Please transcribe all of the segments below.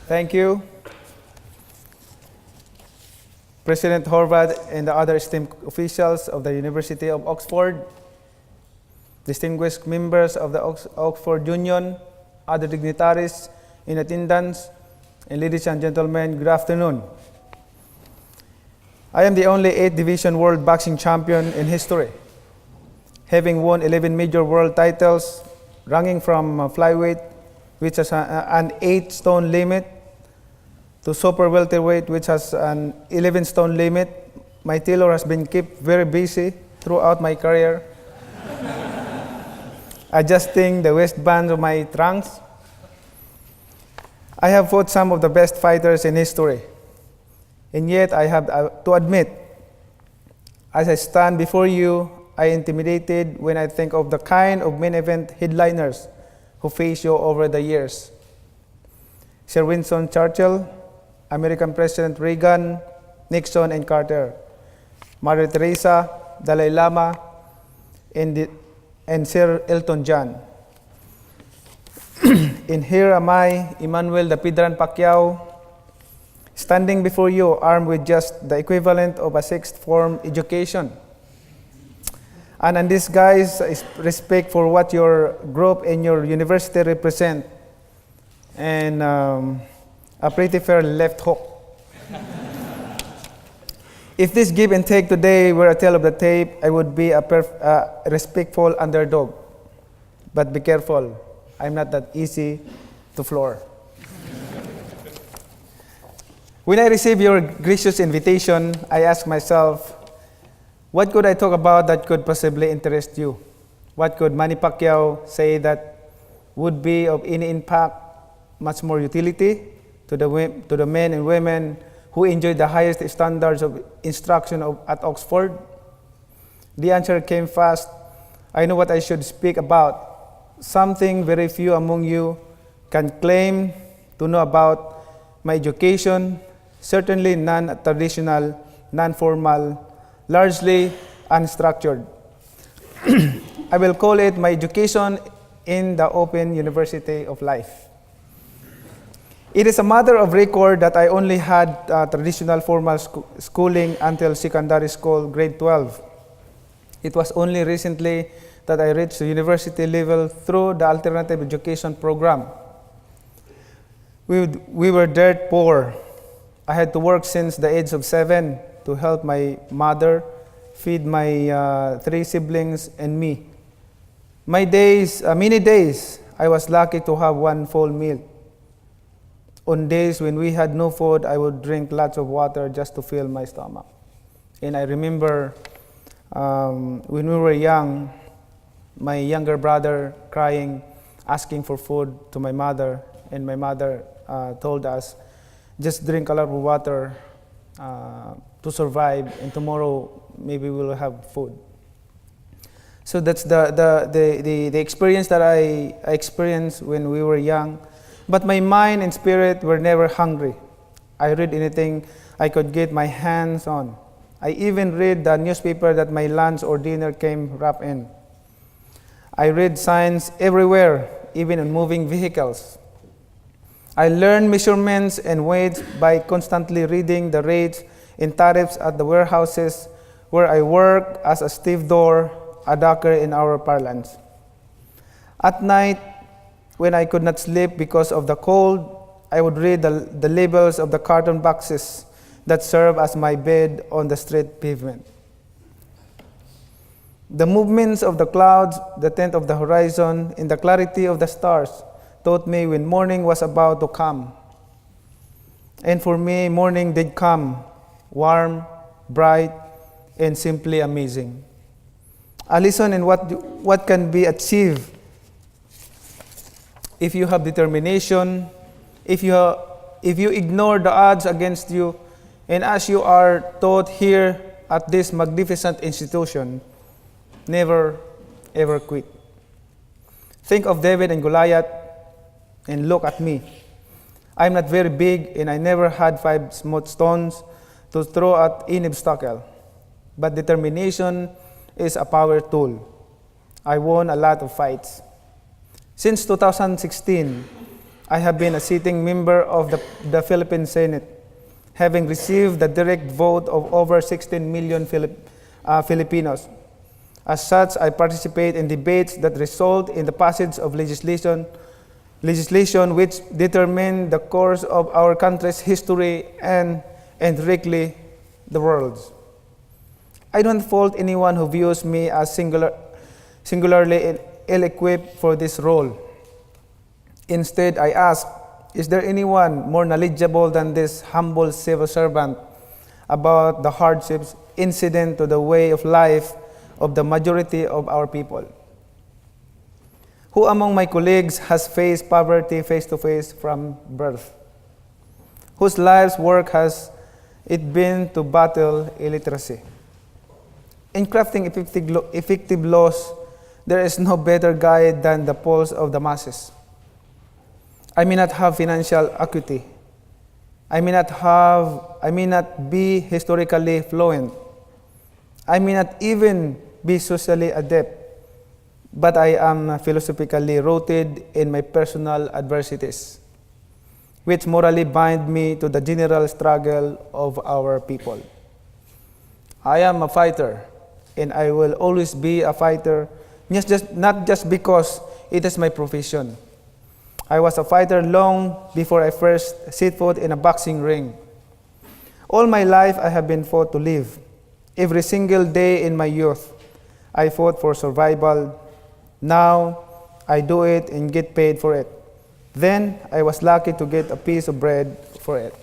Thank you, President Horvath and the other esteemed officials of the University of Oxford, distinguished members of the Oxford Union, other dignitaries in attendance, and ladies and gentlemen, good afternoon. I am the only 8th Division World Boxing Champion in history, having won 11 major world titles, ranging from flyweight, which has an 8-stone limit, to super welterweight, which has an 11-stone limit. My tailor has been kept very busy throughout my career, adjusting the waistband of my trunks. I have fought some of the best fighters in history, and yet I have to admit, as I stand before you, I am intimidated when I think of the kind of main event headliners who face you over the years. Sir Winston Churchill, American President Reagan, Nixon and Carter, Mother Teresa, Dalai Lama, and Sir Elton John. And here am I, Emmanuel the Pidran Pacquiao, standing before you armed with just the equivalent of a sixth form education. And in this, guys, is respect for what your group and your university represent, and a pretty fair left hook. If this give and take today were a tale of the tape, I would be a respectful underdog. But be careful, I'm not that easy to floor. When I received your gracious invitation, I asked myself, what could I talk about that could possibly interest you? What could Manny Pacquiao say that would be of any impact, much more utility to the men and women who enjoy the highest standards of instruction at Oxford? The answer came fast. I know what I should speak about, something very few among you can claim to know about: my education, certainly non-traditional, non-formal, largely unstructured. I will call it my education in the Open University of Life. It is a matter of record that I only had traditional formal schooling until secondary school, grade 12. It was only recently that I reached the university level through the alternative education program. We were dirt poor. I had to work since the age of 7 to help my mother feed my 3 siblings and me. Many days, I was lucky to have one full meal. On days when we had no food, I would drink lots of water just to fill my stomach. And I remember when we were young, my younger brother crying, asking for food to my mother, and my mother told us, just drink a lot of water to survive, and tomorrow maybe we'll have food. So that's the experience that I experienced when we were young. But my mind and spirit were never hungry. I read anything I could get my hands on. I even read the newspaper that my lunch or dinner came wrapped in. I read signs everywhere, even in moving vehicles. I learned measurements and weights by constantly reading the rates and tariffs at the warehouses where I worked as a stevedore, a docker in our parlance. At night, when I could not sleep because of the cold, I would read the labels of the carton boxes that serve as my bed on the street pavement. The movements of the clouds, the tint of the horizon, and the clarity of the stars taught me when morning was about to come. And for me, morning did come, warm, bright, and simply amazing. A lesson in what can be achieved if you have determination, if you ignore the odds against you, and as you are taught here at this magnificent institution, never ever quit. Think of David and Goliath, and look at me. I'm not very big, and I never had 5 smooth stones to throw at any obstacle. But determination is a power tool. I won a lot of fights. Since 2016, I have been a sitting member of the Philippine Senate, having received the direct vote of over 16 million Filipinos. As such, I participate in debates that result in the passage of legislation which determine the course of our country's history and indirectly the world's. I don't fault anyone who views me as singularly ill-equipped for this role. Instead, I ask, is there anyone more knowledgeable than this humble civil servant about the hardships incident to the way of life of the majority of our people? Who among my colleagues has faced poverty face to face from birth? Whose life's work has it been to battle illiteracy? In crafting effective laws, there is no better guide than the pulse of the masses. I may not have financial acuity. I may not be historically fluent. I may not even be socially adept, but I am philosophically rooted in my personal adversities, which morally bind me to the general struggle of our people. I am a fighter, and I will always be a fighter, not just because it is my profession. I was a fighter long before I first set foot in a boxing ring. All my life I have been fought to live. Every single day in my youth, I fought for survival. Now, I do it and get paid for it. Then, I was lucky to get a piece of bread for it.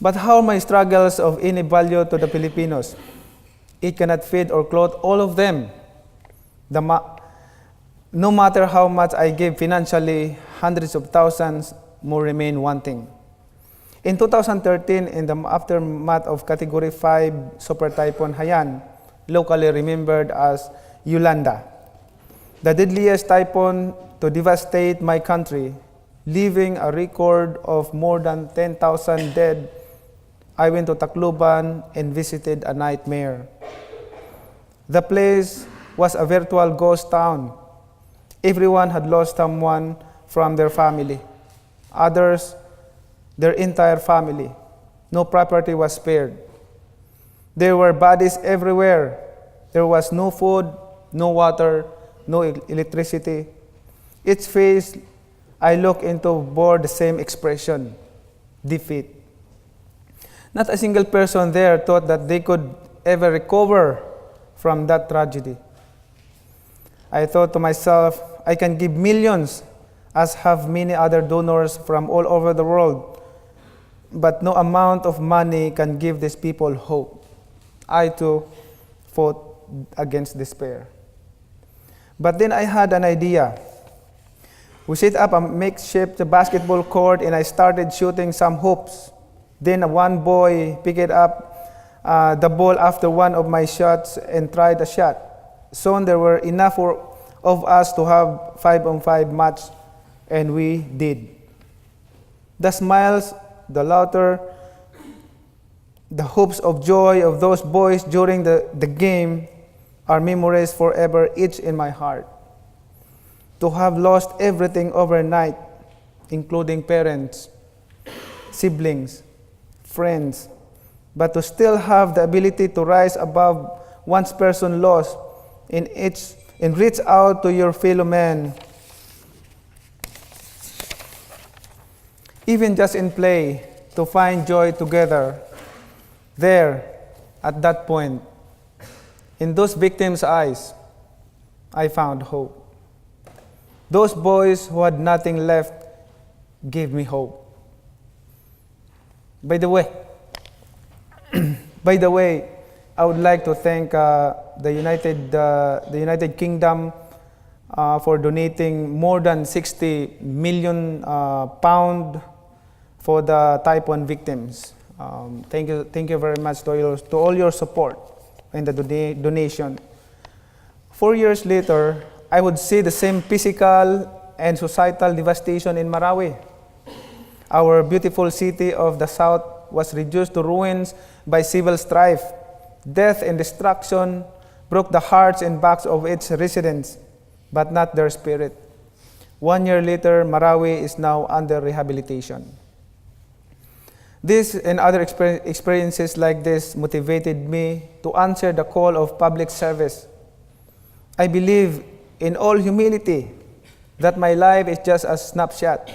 But how are my struggles of any value to the Filipinos? It cannot feed or clothe all of them. No matter how much I give financially, hundreds of thousands more remain wanting. In 2013, in the aftermath of Category 5 Super Typhoon Haiyan, locally remembered as Yolanda, the deadliest typhoon to devastate my country, leaving a record of more than 10,000 dead, I went to Tacloban and visited a nightmare. The place was a virtual ghost town. Everyone had lost someone from their family. Others, their entire family. No property was spared. There were bodies everywhere. There was no food, no water, no electricity. Each face I looked into bore the same expression: defeat. Not a single person there thought that they could ever recover from that tragedy. I thought to myself, I can give millions, as have many other donors from all over the world, but no amount of money can give these people hope. I too fought against despair. But then I had an idea. We set up a makeshift basketball court and I started shooting some hoops. Then one boy picked up the ball after one of my shots and tried a shot. Soon there were enough of us to have 5-on-5 match, and we did. The smiles, the laughter, the hopes of joy of those boys during the game are memories forever etched in my heart. To have lost everything overnight, including parents, siblings, friends, but to still have the ability to rise above one's person loss and reach out to your fellow man, even just in play, to find joy together. There, at that point, in those victims' eyes, I found hope. Those boys who had nothing left gave me hope. By the way, I would like to thank the United Kingdom for donating more than 60 million pound for the typhoon victims. Thank you very much to all your support and the donation. 4 years later, I would see the same physical and societal devastation in Marawi. Our beautiful city of the south was reduced to ruins by civil strife, death and destruction broke the hearts and backs of its residents, but not their spirit. 1 year later, Marawi is now under rehabilitation. This and other experiences like this motivated me to answer the call of public service. I believe in all humility that my life is just a snapshot.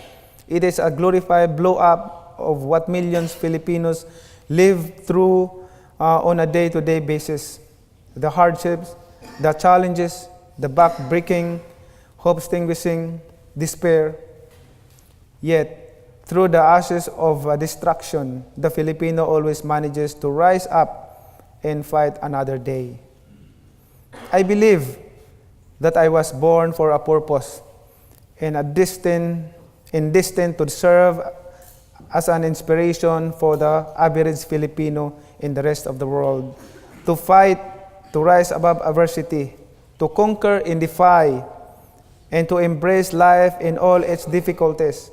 It is a glorified blow-up of what millions Filipinos live through on a day-to-day basis. The hardships, the challenges, the back-breaking, hope-extinguishing, despair. Yet, through the ashes of destruction, the Filipino always manages to rise up and fight another day. I believe that I was born for a purpose and destined to serve as an inspiration for the average Filipino in the rest of the world, to fight, to rise above adversity, to conquer and defy, and to embrace life in all its difficulties.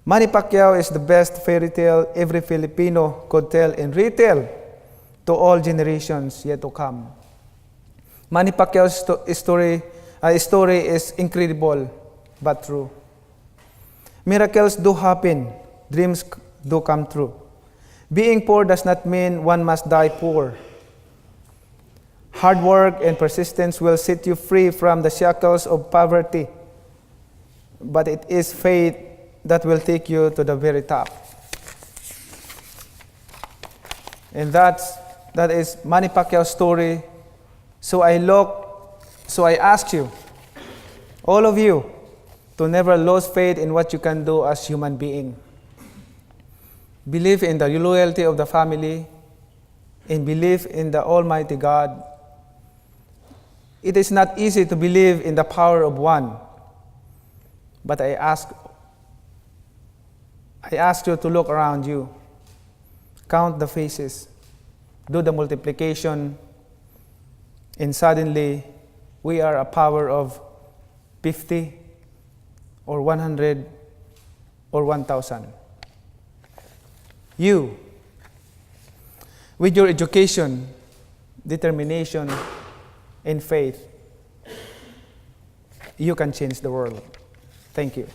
Manny Pacquiao is the best fairy tale every Filipino could tell and retell to all generations yet to come. Manny Pacquiao's story is incredible but true. Miracles do happen, dreams do come true. Being poor does not mean one must die poor. Hard work and persistence will set you free from the shackles of poverty, but it is faith that will take you to the very top. And that is Manny Pacquiao's story. So I ask you, all of you, to never lose faith in what you can do as human being. Believe in the loyalty of the family and believe in the Almighty God. It is not easy to believe in the power of one, but I ask you to look around you, count the faces, do the multiplication, and suddenly we are a power of 50 or 100 or 1,000. You, with your education, determination, and faith, you can change the world. Thank you.